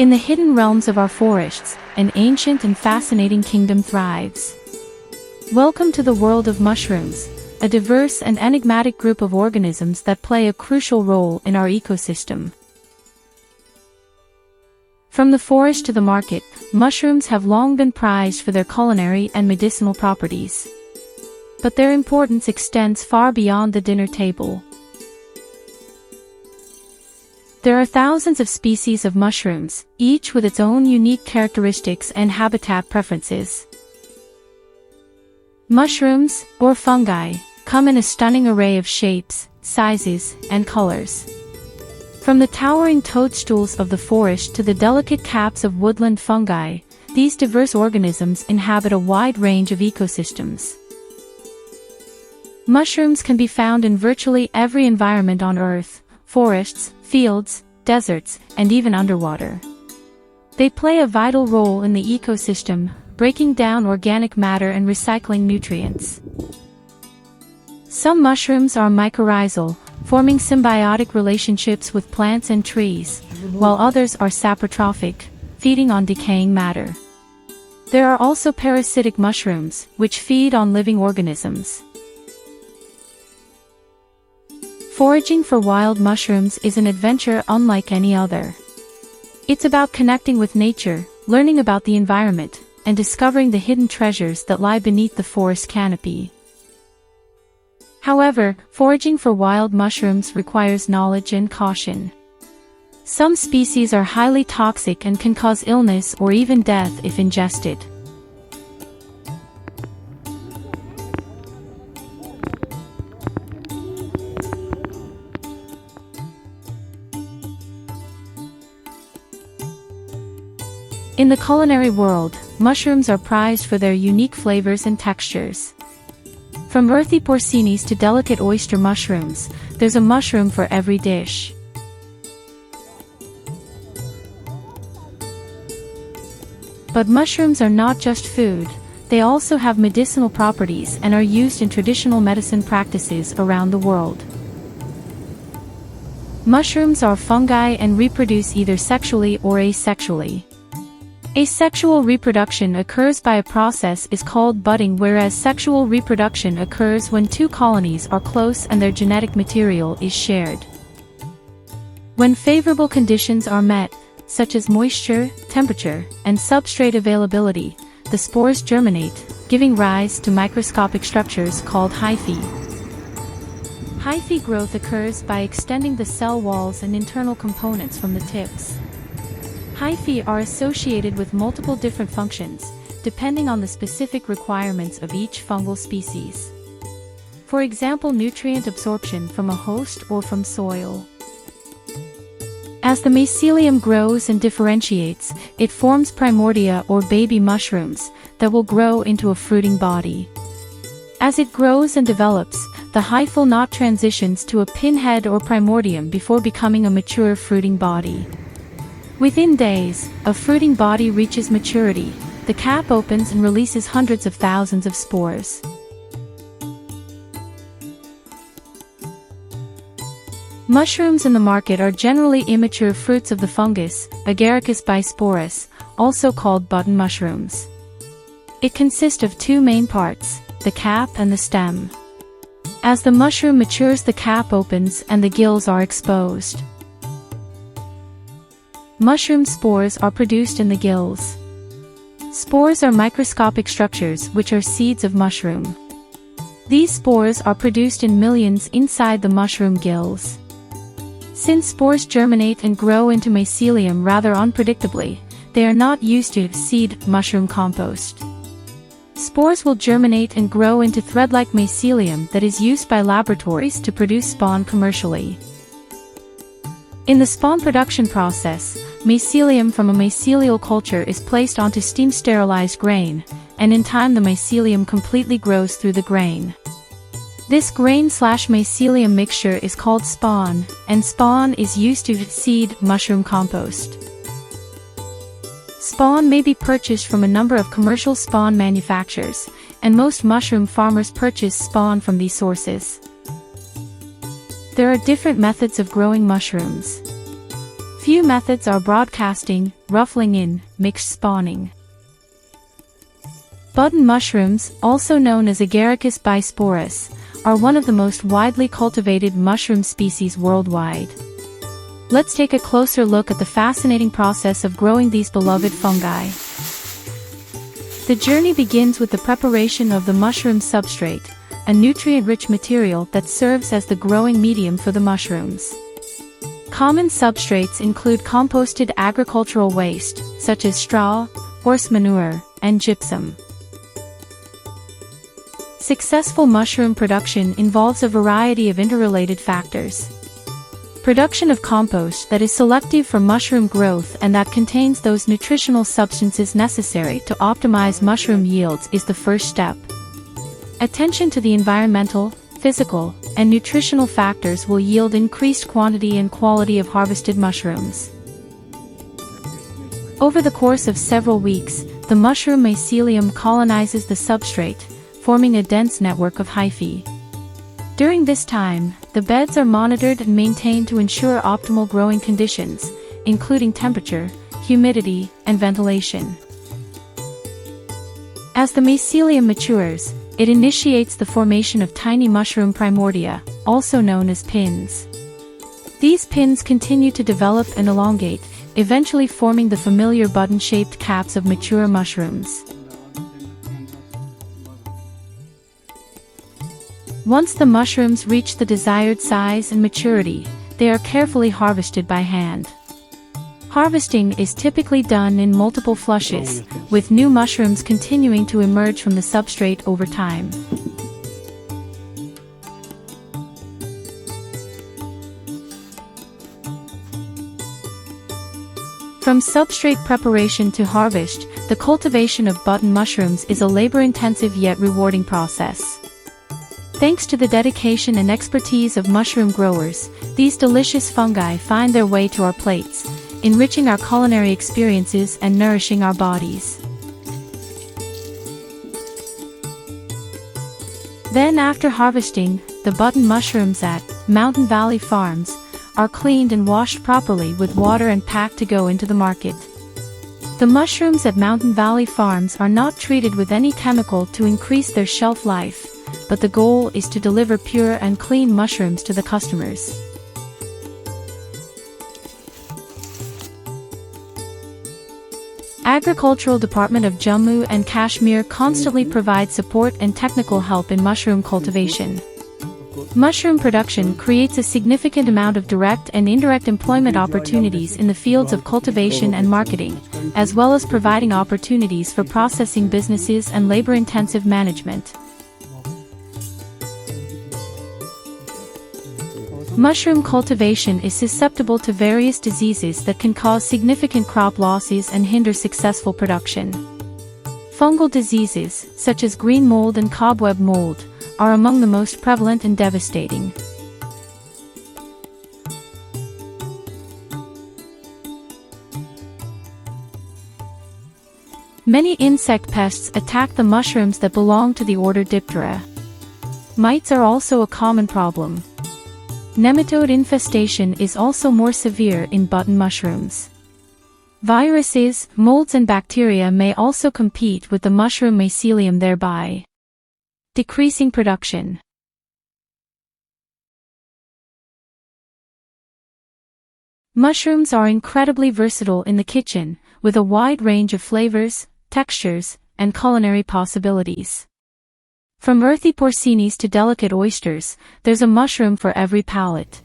In the hidden realms of our forests, an ancient and fascinating kingdom thrives. Welcome to the world of mushrooms, a diverse and enigmatic group of organisms that play a crucial role in our ecosystem. From the forest to the market, mushrooms have long been prized for their culinary and medicinal properties. But their importance extends far beyond the dinner table. There are thousands of species of mushrooms, each with its own unique characteristics and habitat preferences. Mushrooms, or fungi, come in a stunning array of shapes, sizes, and colors. From the towering toadstools of the forest to the delicate caps of woodland fungi, these diverse organisms inhabit a wide range of ecosystems. Mushrooms can be found in virtually every environment on Earth: forests, fields, deserts, and even underwater. They play a vital role in the ecosystem, breaking down organic matter and recycling nutrients. Some mushrooms are mycorrhizal, forming symbiotic relationships with plants and trees, while others are saprotrophic, feeding on decaying matter. There are also parasitic mushrooms, which feed on living organisms. Foraging for wild mushrooms is an adventure unlike any other. It's about connecting with nature, learning about the environment, and discovering the hidden treasures that lie beneath the forest canopy. However, foraging for wild mushrooms requires knowledge and caution. Some species are highly toxic and can cause illness or even death if ingested. In the culinary world, mushrooms are prized for their unique flavors and textures. From earthy porcinis to delicate oyster mushrooms, there's a mushroom for every dish. But mushrooms are not just food, they also have medicinal properties and are used in traditional medicine practices around the world. Mushrooms are fungi and reproduce either sexually or asexually. Asexual reproduction occurs by a process is called budding, whereas sexual reproduction occurs when two colonies are close and their genetic material is shared. When favorable conditions are met, such as moisture, temperature, and substrate availability, the spores germinate, giving rise to microscopic structures called hyphae. Hyphae growth occurs by extending the cell walls and internal components from the tips. Hyphae are associated with multiple different functions, depending on the specific requirements of each fungal species. For example, nutrient absorption from a host or from soil. As the mycelium grows and differentiates, it forms primordia or baby mushrooms that will grow into a fruiting body. As it grows and develops, the hyphal knot transitions to a pinhead or primordium before becoming a mature fruiting body. Within days, a fruiting body reaches maturity, the cap opens and releases hundreds of thousands of spores. Mushrooms in the market are generally immature fruits of the fungus, Agaricus bisporus, also called button mushrooms. It consists of two main parts, the cap and the stem. As the mushroom matures, the cap opens and the gills are exposed. Mushroom spores are produced in the gills. Spores are microscopic structures which are seeds of mushroom. These spores are produced in millions inside the mushroom gills. Since spores germinate and grow into mycelium rather unpredictably, they are not used to seed mushroom compost. Spores will germinate and grow into thread-like mycelium that is used by laboratories to produce spawn commercially. In the spawn production process, mycelium from a mycelial culture is placed onto steam-sterilized grain, and in time the mycelium completely grows through the grain. This grain/mycelium mixture is called spawn, and spawn is used to seed mushroom compost. Spawn may be purchased from a number of commercial spawn manufacturers, and most mushroom farmers purchase spawn from these sources. There are different methods of growing mushrooms. Few methods are broadcasting, ruffling in, mixed spawning. Button mushrooms, also known as Agaricus bisporus, are one of the most widely cultivated mushroom species worldwide. Let's take a closer look at the fascinating process of growing these beloved fungi. The journey begins with the preparation of the mushroom substrate, a nutrient-rich material that serves as the growing medium for the mushrooms. Common substrates include composted agricultural waste, such as straw, horse manure, and gypsum. Successful mushroom production involves a variety of interrelated factors. Production of compost that is selective for mushroom growth and that contains those nutritional substances necessary to optimize mushroom yields is the first step. Attention to the environmental, physical, and nutritional factors will yield increased quantity and quality of harvested mushrooms. Over the course of several weeks, the mushroom mycelium colonizes the substrate, forming a dense network of hyphae. During this time, the beds are monitored and maintained to ensure optimal growing conditions, including temperature, humidity, and ventilation. As the mycelium matures, it initiates the formation of tiny mushroom primordia, also known as pins. These pins continue to develop and elongate, eventually forming the familiar button-shaped caps of mature mushrooms. Once the mushrooms reach the desired size and maturity, they are carefully harvested by hand. Harvesting is typically done in multiple flushes, with new mushrooms continuing to emerge from the substrate over time. From substrate preparation to harvest, the cultivation of button mushrooms is a labor-intensive yet rewarding process. Thanks to the dedication and expertise of mushroom growers, these delicious fungi find their way to our plates, enriching our culinary experiences and nourishing our bodies. Then after harvesting, the button mushrooms at Mountain Valley Farms are cleaned and washed properly with water and packed to go into the market. The mushrooms at Mountain Valley Farms are not treated with any chemical to increase their shelf life, but the goal is to deliver pure and clean mushrooms to the customers. Agricultural Department of Jammu and Kashmir constantly provides support and technical help in mushroom cultivation. Mushroom production creates a significant amount of direct and indirect employment opportunities in the fields of cultivation and marketing, as well as providing opportunities for processing businesses and labor-intensive management. Mushroom cultivation is susceptible to various diseases that can cause significant crop losses and hinder successful production. Fungal diseases, such as green mold and cobweb mold, are among the most prevalent and devastating. Many insect pests attack the mushrooms that belong to the order Diptera. Mites are also a common problem. Nematode infestation is also more severe in button mushrooms. Viruses, molds and bacteria may also compete with the mushroom mycelium, thereby decreasing production. Mushrooms are incredibly versatile in the kitchen, with a wide range of flavors, textures, and culinary possibilities. From earthy porcinis to delicate oysters, there's a mushroom for every palate.